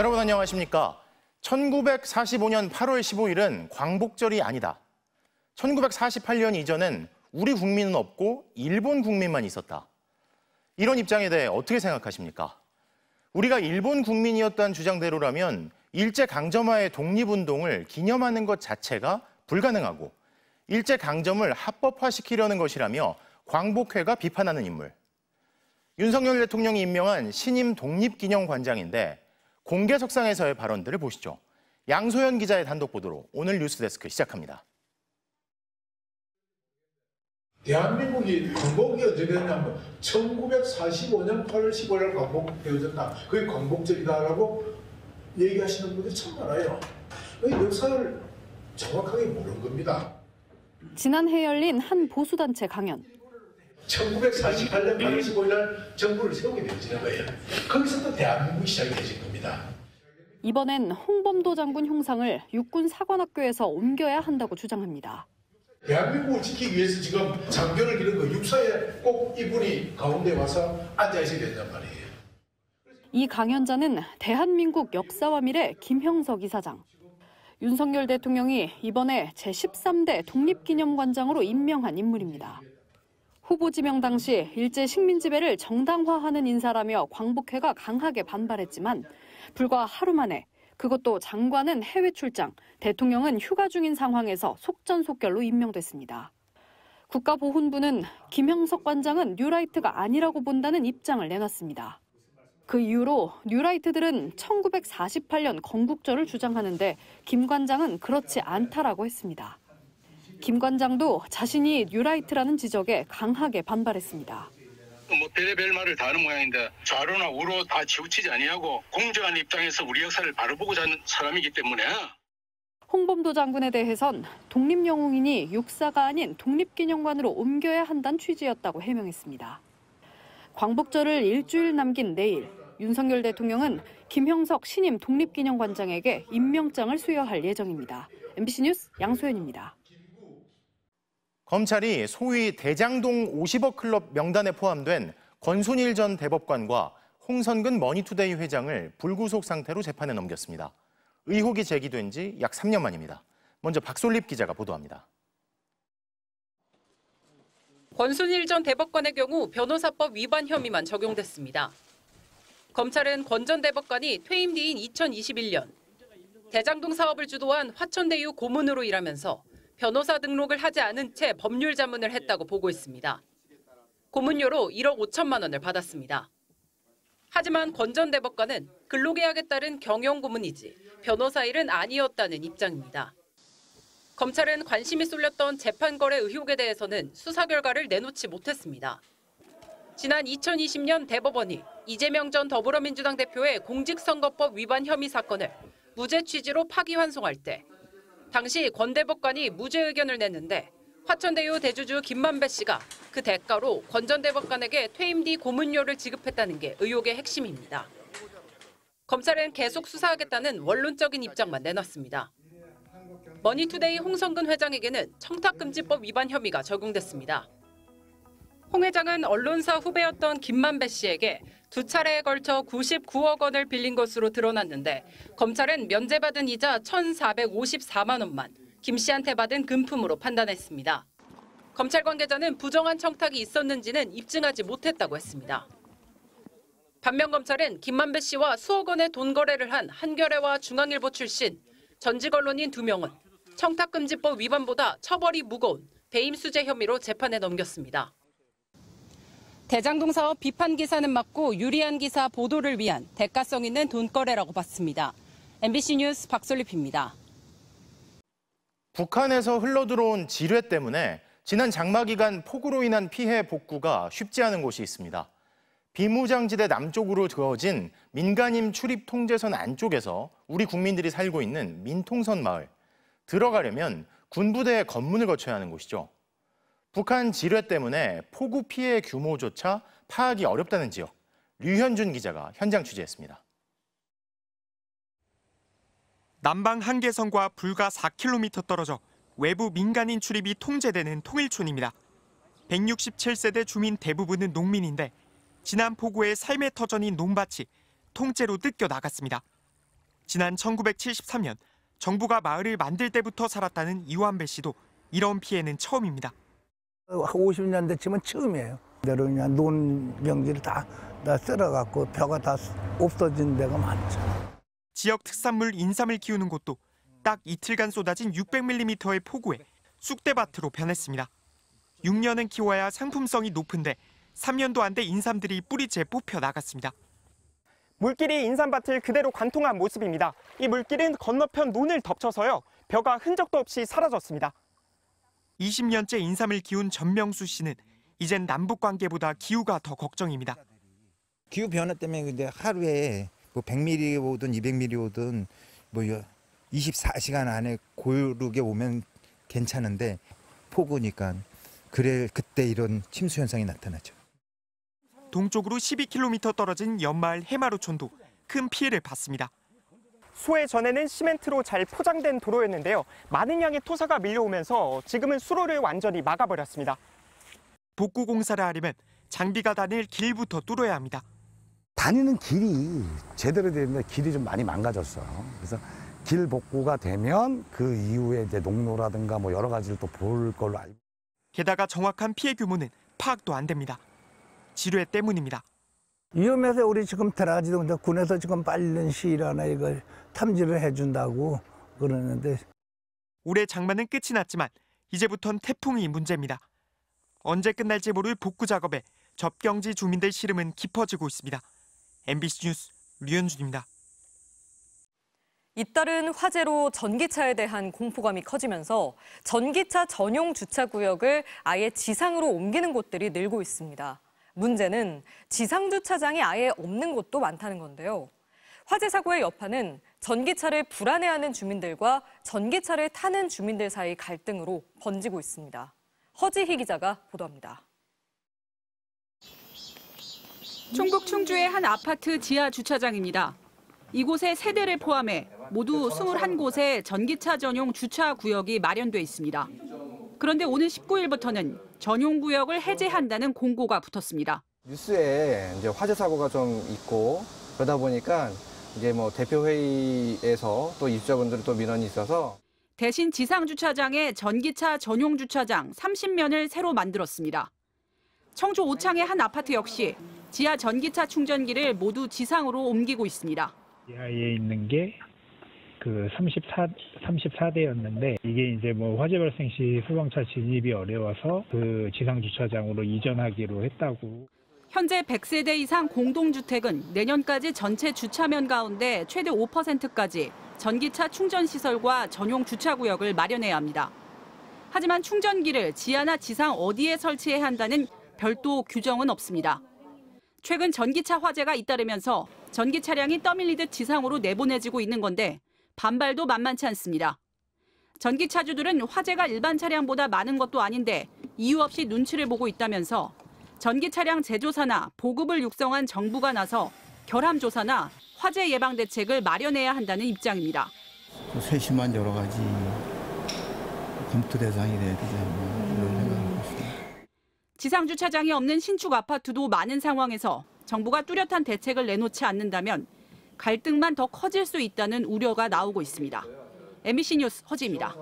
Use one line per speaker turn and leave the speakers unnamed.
여러분 안녕하십니까? 1945년 8월 15일은 광복절이 아니다. 1948년 이전엔 우리 국민은 없고 일본 국민만 있었다. 이런 입장에 대해 어떻게 생각하십니까? 우리가 일본 국민이었다는 주장대로라면 일제강점하의 독립운동을 기념하는 것 자체가 불가능하고 일제강점을 합법화시키려는 것이라며 광복회가 비판하는 인물. 윤석열 대통령이 임명한 신임 독립기념관장인데 공개석상에서의 발언들을 보시죠. 양소연 기자의 단독 보도로 오늘 뉴스데스크 시작합니다.
대한민국이 광복이 언제 되었냐면 1945년 8월 15일 광복되어졌다. 그게 광복절이다라고 얘기하시는 분들이 참 많아요. 역사를 정확하게 모르는 겁니다.
지난해 열린 한 보수단체 강연.
1948년 8월 15일 날 정부를 세우게 되어지는 거예요. 거기서부터 대한민국이 시작이 되어진 겁니다.
이번엔 홍범도 장군 흉상을 육군 사관학교에서 옮겨야 한다고 주장합니다.
대한민국을 지키기 위해서 지금 장교를 기른 거 육사에 꼭 이분이 가운데 와서 앉아 있어야 된단 말이에요.
이 강연자는 대한민국 역사와 미래 김형석 이사장. 윤석열 대통령이 이번에 제13대 독립기념관장으로 임명한 인물입니다. 후보 지명 당시 일제 식민 지배를 정당화하는 인사라며 광복회가 강하게 반발했지만 불과 하루 만에 그것도 장관은 해외 출장, 대통령은 휴가 중인 상황에서 속전속결로 임명됐습니다. 국가보훈부는 김형석 관장은 뉴라이트가 아니라고 본다는 입장을 내놨습니다. 그 이후로 뉴라이트들은 1948년 건국절을 주장하는데 김 관장은 그렇지 않다라고 했습니다. 김 관장도 자신이 뉴라이트라는 지적에 강하게 반발했습니다.
별의별 말을 다 하는 모양인데 좌로나 우로 다 치우치지 아니하고 공정한 입장에서 우리 역사를 바로 보고자 하는 사람이기 때문에.
홍범도 장군에 대해선 독립영웅이니 육사가 아닌 독립기념관으로 옮겨야 한다는 취지였다고 해명했습니다. 광복절을 일주일 남긴 내일 윤석열 대통령은 김형석 신임 독립기념관장에게 임명장을 수여할 예정입니다. MBC 뉴스 양소연입니다.
검찰이 소위 대장동 50억 클럽 명단에 포함된 권순일 전 대법관과 홍선근 머니투데이 회장을 불구속 상태로 재판에 넘겼습니다. 의혹이 제기된 지 약 3년 만입니다. 먼저 박솔립 기자가 보도합니다.
권순일 전 대법관의 경우 변호사법 위반 혐의만 적용됐습니다. 검찰은 권 전 대법관이 퇴임 뒤인 2021년 대장동 사업을 주도한 화천대유 고문으로 일하면서 변호사 등록을 하지 않은 채 법률 자문을 했다고 보고 있습니다. 고문료로 1억 5천만 원을 받았습니다. 하지만 권 전 대법관은 근로계약에 따른 경영고문이지 변호사 일은 아니었다는 입장입니다. 검찰은 관심이 쏠렸던 재판거래 의혹에 대해서는 수사 결과를 내놓지 못했습니다. 지난 2020년 대법원이 이재명 전 더불어민주당 대표의 공직선거법 위반 혐의 사건을 무죄 취지로 파기환송할 때 당시 권 대법관이 무죄 의견을 냈는데 화천대유 대주주 김만배 씨가 그 대가로 권 전 대법관에게 퇴임 뒤 고문료를 지급했다는 게 의혹의 핵심입니다. 검찰은 계속 수사하겠다는 원론적인 입장만 내놨습니다. 머니투데이 홍성근 회장에게는 청탁금지법 위반 혐의가 적용됐습니다. 홍 회장은 언론사 후배였던 김만배 씨에게 두 차례에 걸쳐 99억 원을 빌린 것으로 드러났는데 검찰은 면제받은 이자 1,454만 원만 김 씨한테 받은 금품으로 판단했습니다. 검찰 관계자는 부정한 청탁이 있었는지는 입증하지 못했다고 했습니다. 반면 검찰은 김만배 씨와 수억 원의 돈 거래를 한 한겨레와 중앙일보 출신 전직 언론인 2명은 청탁금지법 위반보다 처벌이 무거운 배임수재 혐의로 재판에 넘겼습니다. 대장동 사업 비판 기사는 맞고 유리한 기사 보도를 위한 대가성 있는 돈거래라고 봤습니다. MBC 뉴스 박솔립입니다.
북한에서 흘러들어온 지뢰 때문에 지난 장마 기간 폭우로 인한 피해 복구가 쉽지 않은 곳이 있습니다. 비무장지대 남쪽으로 그어진 민간인 출입 통제선 안쪽에서 우리 국민들이 살고 있는 민통선 마을. 들어가려면 군부대의 검문을 거쳐야 하는 곳이죠. 북한 지뢰 때문에 폭우 피해 규모조차 파악이 어렵다는 지역. 류현준 기자가 현장 취재했습니다.
남방 한계선과 불과 4km 떨어져 외부 민간인 출입이 통제되는 통일촌입니다. 167세대 주민 대부분은 농민인데 지난 폭우에 삶의 터전인 논밭이 통째로 뜯겨 나갔습니다. 지난 1973년 정부가 마을을 만들 때부터 살았다는 이완배 씨도 이런 피해는 처음입니다.
50년대쯤은 처음이에요. 그대로 그냥 논병지를 다 쓸어갖고 벼가 다 없어진 데가 많죠.
지역 특산물 인삼을 키우는 곳도 딱 이틀간 쏟아진 600mm의 폭우에 쑥대밭으로 변했습니다. 6년은 키워야 상품성이 높은데 3년도 안 돼 인삼들이 뿌리째 뽑혀 나갔습니다. 물길이 인삼밭을 그대로 관통한 모습입니다. 이 물길은 건너편 논을 덮쳐서요. 벼가 흔적도 없이 사라졌습니다. 20년째 인삼을 키운 전명수 씨는 이젠 남북 관계보다 기후가 더 걱정입니다.
기후 변화 때문에 근데 하루에 뭐 100mm 오든 200mm 오든 뭐 24시간 안에 고르게 오면 괜찮은데 폭우니까 그때 이런 침수 현상이 나타나죠.
동쪽으로 12km 떨어진 연마을 해마루촌도 큰 피해를 봤습니다. 수해 전에는 시멘트로 잘 포장된 도로였는데요. 많은 양의 토사가 밀려오면서 지금은 수로를 완전히 막아버렸습니다. 복구 공사를 하려면 장비가 다닐 길부터 뚫어야 합니다.
다니는 길이 제대로 되는데 길이 좀 많이 망가졌어요. 그래서 길 복구가 되면 그 이후에 이제 농로라든가 뭐 여러 가지를 또 볼 걸로 알고.
게다가 정확한 피해 규모는 파악도 안 됩니다. 지뢰 때문입니다.
위험해서 우리 지금 들어가지도 못해 군에서 지금 빠른 시일 안에 이걸 탐지를 해준다고 그러는데.
올해 장마는 끝이 났지만 이제부턴 태풍이 문제입니다. 언제 끝날지 모를 복구 작업에 접경지 주민들 시름은 깊어지고 있습니다. MBC 뉴스 류현준입니다.
잇따른 화재로 전기차에 대한 공포감이 커지면서 전기차 전용 주차구역을 아예 지상으로 옮기는 곳들이 늘고 있습니다. 문제는 지상주차장이 아예 없는 곳도 많다는 건데요. 화재 사고의 여파는 전기차를 불안해하는 주민들과 전기차를 타는 주민들 사이 갈등으로 번지고 있습니다. 허지희 기자가 보도합니다.
충북 충주의 한 아파트 지하 주차장입니다. 이곳에 세대를 포함해 모두 21곳의 전기차 전용 주차 구역이 마련돼 있습니다. 그런데 오늘 19일부터는 전용 구역을 해제한다는 공고가 붙었습니다.
뉴스에 이제 화재 사고가 좀 있고 그러다 보니까 이제 뭐 대표 회의에서 또 입주자분들이 또 민원이 있어서
대신 지상 주차장에 전기차 전용 주차장 30면을 새로 만들었습니다. 청주 오창의 한 아파트 역시 지하 전기차 충전기를 모두 지상으로 옮기고 있습니다.
지하에 있는 게 그 34대였는데 이게 이제 뭐 화재 발생 시 소방차 진입이 어려워서 그 지상 주차장으로 이전하기로 했다고.
현재 100세대 이상 공동주택은 내년까지 전체 주차면 가운데 최대 5%까지 전기차 충전 시설과 전용 주차구역을 마련해야 합니다. 하지만 충전기를 지하나 지상 어디에 설치해야 한다는 별도 규정은 없습니다. 최근 전기차 화재가 잇따르면서 전기 차량이 떠밀리듯 지상으로 내보내지고 있는 건데 반발도 만만치 않습니다. 전기차주들은 화재가 일반 차량보다 많은 것도 아닌데 이유 없이 눈치를 보고 있다면서 전기 차량 제조사나 보급을 육성한 정부가 나서 결함 조사나 화재 예방 대책을 마련해야 한다는 입장입니다.
세심한 여러 가지 검토 대상이 돼야 되지 않나 이런 생각을 했습니다.
지상 주차장이 없는 신축 아파트도 많은 상황에서 정부가 뚜렷한 대책을 내놓지 않는다면 갈등만 더 커질 수 있다는 우려가 나오고 있습니다. MBC 뉴스 허지입니다.